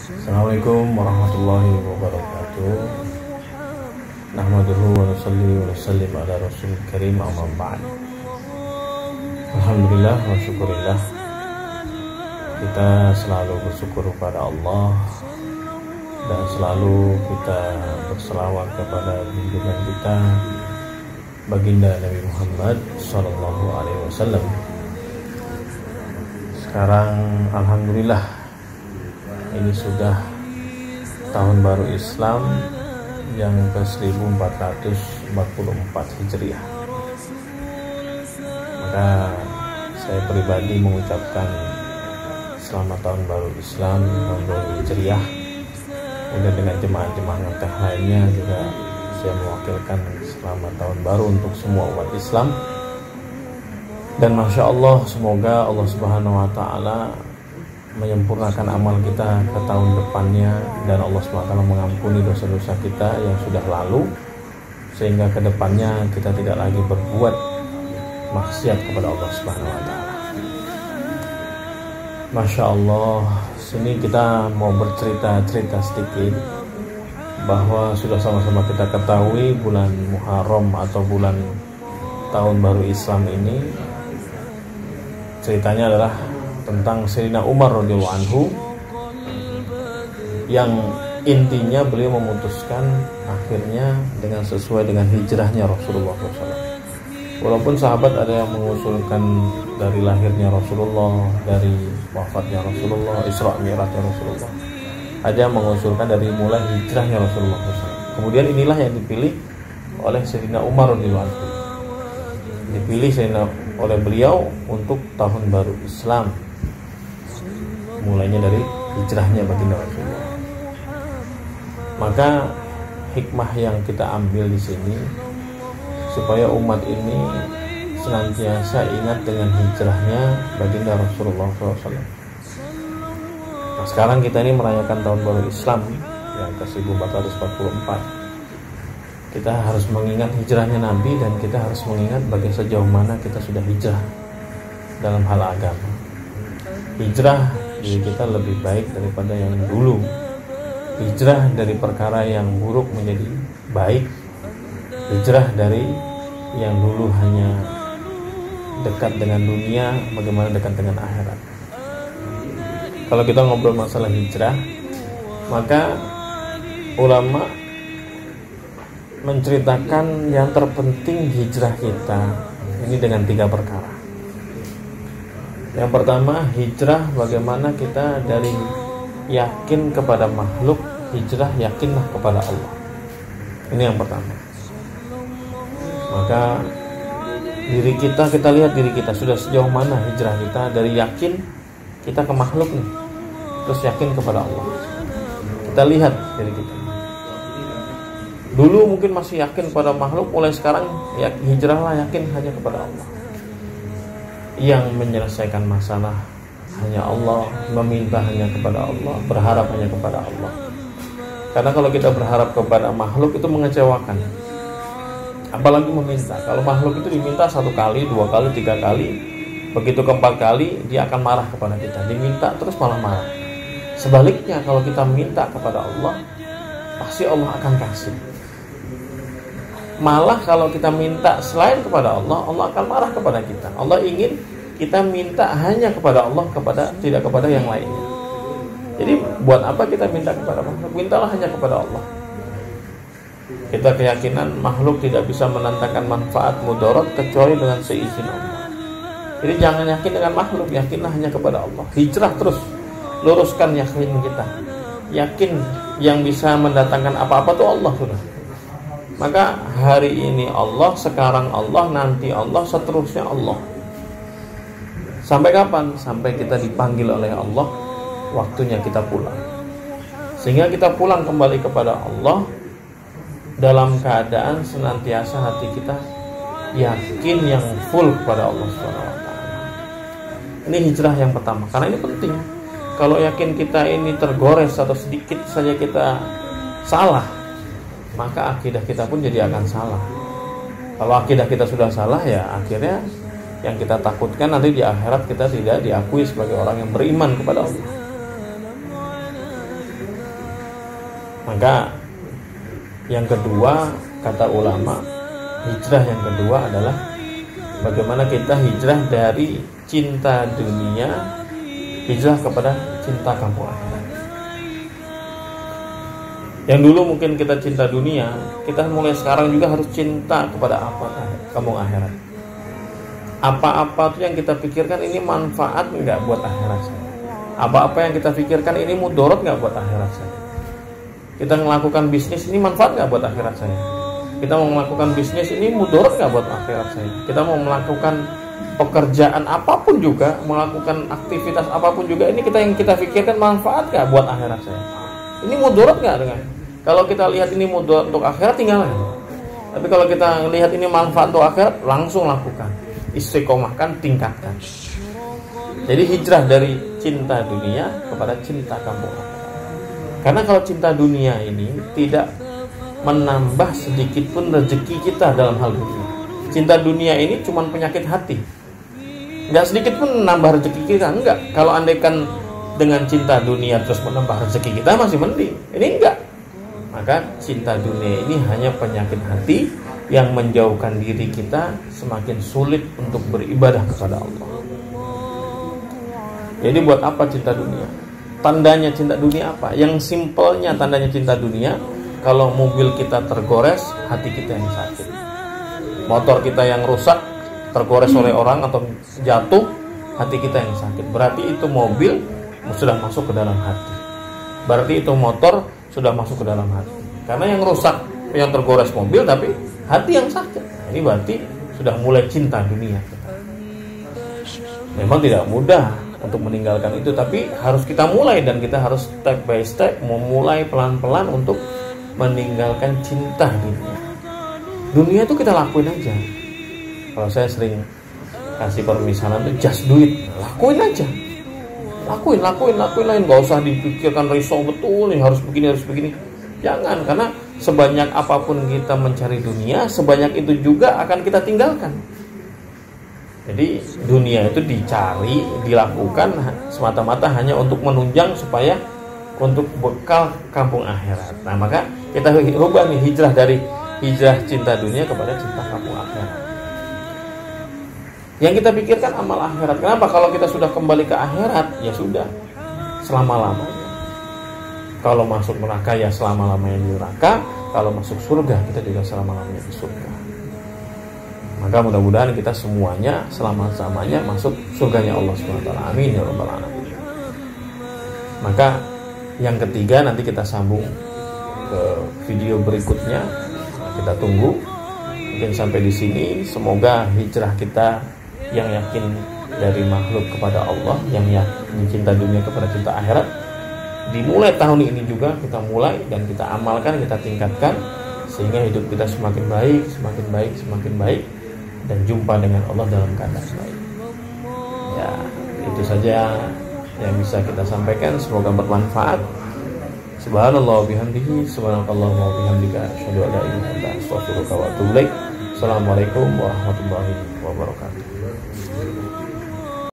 Assalamualaikum warahmatullahi wabarakatuh. Nahmaduhu wa nusalli wa nusallim ala rasulil karim, amma ba'd. Alhamdulillah wa syukurillah, kita selalu bersyukur kepada Allah dan selalu kita berselawat kepada junjungan kita baginda Nabi Muhammad sallallahu alaihi wasallam. Sekarang alhamdulillah ini sudah tahun baru Islam yang ke-1444 Hijriah. Maka saya pribadi mengucapkan selamat tahun baru Islam, tahun baru Hijriah. Kemudian dengan jemaah-jemaah ngeteh lainnya juga saya mewakilkan selamat tahun baru untuk semua umat Islam. Dan Masya Allah, semoga Allah Subhanahu wa Ta'ala menyempurnakan amal kita ke tahun depannya, dan Allah SWT mengampuni dosa-dosa kita yang sudah lalu, sehingga ke depannya kita tidak lagi berbuat maksiat kepada Allah Subhanahu wa Ta'ala. Masya Allah, sini kita mau bercerita-cerita sedikit bahwa sudah sama-sama kita ketahui bulan Muharram atau bulan tahun baru Islam ini ceritanya adalah tentang Sayyidina Umar radhiyallahu anhu, yang intinya beliau memutuskan akhirnya dengan sesuai dengan hijrahnya Rasulullah SAW. Walaupun sahabat ada yang mengusulkan dari lahirnya Rasulullah, dari wafatnya Rasulullah, Isra Mi'rajnya Rasulullah, ada yang mengusulkan dari mulai hijrahnya Rasulullah SAW. Kemudian inilah yang dipilih oleh Sayyidina Umar radhiyallahu anhu, dipilih oleh beliau untuk tahun baru Islam, mulainya dari hijrahnya baginda Rasulullah. Maka hikmah yang kita ambil di sini supaya umat ini senantiasa ingat dengan hijrahnya baginda Rasulullah SAW. Nah, sekarang kita ini merayakan tahun baru Islam yang ke-1444. Kita harus mengingat hijrahnya Nabi, dan kita harus mengingat bagaimana sejauh mana kita sudah hijrah dalam hal agama. Hijrah diri kita lebih baik daripada yang dulu. Hijrah dari perkara yang buruk menjadi baik. Hijrah dari yang dulu hanya dekat dengan dunia, bagaimana dekat dengan akhirat. Kalau kita ngobrol masalah hijrah, maka ulama menceritakan yang terpenting hijrah kita ini dengan 3 perkara. Yang pertama, hijrah bagaimana kita dari yakin kepada makhluk, hijrah yakinlah kepada Allah. Ini yang pertama. Maka kita lihat diri kita sudah sejauh mana hijrah kita dari yakin kita ke makhluk nih, terus yakin kepada Allah. Kita lihat diri kita. Dulu mungkin masih yakin pada makhluk, mulai sekarang ya, hijrahlah yakin hanya kepada Allah. Yang menyelesaikan masalah hanya Allah, meminta hanya kepada Allah, berharap hanya kepada Allah. Karena kalau kita berharap kepada makhluk itu mengecewakan. Apalagi meminta. Kalau makhluk itu diminta 1 kali, 2 kali, 3 kali, begitu ke-4 kali dia akan marah kepada kita. Diminta terus malah marah. Sebaliknya kalau kita minta kepada Allah, pasti Allah akan kasih. Malah kalau kita minta selain kepada Allah, Allah akan marah kepada kita. Allah ingin kita minta hanya kepada Allah, tidak kepada yang lainnya. Jadi buat apa kita minta kepada makhluk? Mintalah hanya kepada Allah. Kita keyakinan makhluk tidak bisa mendatangkan manfaat mudarat kecuali dengan seizin Allah. Jadi jangan yakin dengan makhluk, yakinlah hanya kepada Allah. Hijrah terus, luruskan yakin kita. Yakin yang bisa mendatangkan apa-apa itu Allah sudah. Maka hari ini Allah, sekarang Allah, nanti Allah, seterusnya Allah. Sampai kapan? Sampai kita dipanggil oleh Allah, waktunya kita pulang. Sehingga kita pulang kembali kepada Allah dalam keadaan senantiasa hati kita yakin yang full kepada Allah SWT. Ini hijrah yang pertama, karena ini penting. Kalau yakin kita ini tergores atau sedikit saja kita salah, maka akidah kita pun jadi akan salah. Kalau akidah kita sudah salah, ya akhirnya yang kita takutkan nanti di akhirat kita tidak diakui sebagai orang yang beriman kepada Allah. Maka yang kedua, kata ulama, hijrah yang kedua adalah bagaimana kita hijrah dari cinta dunia, hijrah kepada cinta kampung akhirat. Yang dulu mungkin kita cinta dunia, kita mulai sekarang juga harus cinta kepada apa? Kampung akhirat. Apa-apa itu yang kita pikirkan ini manfaat nggak buat akhirat saya? Apa-apa yang kita pikirkan ini mudorot nggak buat akhirat saya? Kita melakukan bisnis ini manfaat nggak buat akhirat saya? Kita mau melakukan bisnis ini mudorot nggak buat akhirat saya? Kita mau melakukan pekerjaan apapun juga, melakukan aktivitas apapun juga, ini yang kita pikirkan manfaat nggak buat akhirat saya? Ini mudorot nggak dengan? Kalau kita lihat ini mudorot untuk akhirat, tinggalkan. Tapi kalau kita lihat ini manfaat untuk akhirat, langsung lakukan. Istiqomahkan, tingkatkan. Jadi hijrah dari cinta dunia kepada cinta kampung akhirat. Karena kalau cinta dunia ini tidak menambah sedikit pun rezeki kita dalam hal dunia. Cinta dunia ini cuma penyakit hati. Nggak sedikit pun menambah rezeki kita, enggak. Kalau andaikan dengan cinta dunia terus menambah rezeki kita masih mending. Ini enggak. Maka cinta dunia ini hanya penyakit hati yang menjauhkan diri kita semakin sulit untuk beribadah kepada Allah. Jadi buat apa cinta dunia? Tandanya cinta dunia apa? Yang simpelnya tandanya cinta dunia, kalau mobil kita tergores, hati kita yang sakit. Motor kita yang rusak, tergores oleh orang atau jatuh, hati kita yang sakit. Berarti itu mobil sudah masuk ke dalam hati. Berarti itu motor sudah masuk ke dalam hati. Karena yang rusak, yang tergores mobil, tapi hati yang sakit. Ini berarti sudah mulai cinta dunia. Memang tidak mudah untuk meninggalkan itu, tapi harus kita mulai, dan kita harus step by step memulai pelan-pelan untuk meninggalkan cinta dunia. Dunia itu kita lakuin aja. Kalau saya sering kasih permisalan itu just do it, lakuin aja. Lakuin, nggak usah dipikirkan risau betul nih harus begini. Jangan, karena sebanyak apapun kita mencari dunia, sebanyak itu juga akan kita tinggalkan. Jadi dunia itu dicari, dilakukan semata-mata hanya untuk menunjang supaya untuk bekal kampung akhirat. Nah, maka kita rubah nih hijrah dari hijrah cinta dunia kepada cinta kampung akhirat. Yang kita pikirkan amal akhirat. Kenapa? Kalau kita sudah kembali ke akhirat, ya sudah selama-lamanya. Kalau masuk neraka ya selama-lamanya di neraka, kalau masuk surga kita juga selama-lamanya di surga. Maka mudah-mudahan kita semuanya selama-lamanya masuk surganya Allah SWT. Amin ya rabbal alamin. Maka yang ketiga nanti kita sambung ke video berikutnya. Kita tunggu. Mungkin sampai di sini. Semoga hijrah kita yang yakin dari makhluk kepada Allah, yang yakin cinta dunia kepada cinta akhirat, dimulai tahun ini juga kita mulai dan kita amalkan, kita tingkatkan, sehingga hidup kita semakin baik, dan jumpa dengan Allah dalam keadaan baik. Ya, itu saja yang bisa kita sampaikan. Semoga bermanfaat. Subhanallah bihamdihi, subhanakallah wa bihamdika, asyhadu an la ilaha illa anta, astaghfiruka wa atubu ilaik. Assalamualaikum warahmatullahi wabarakatuh.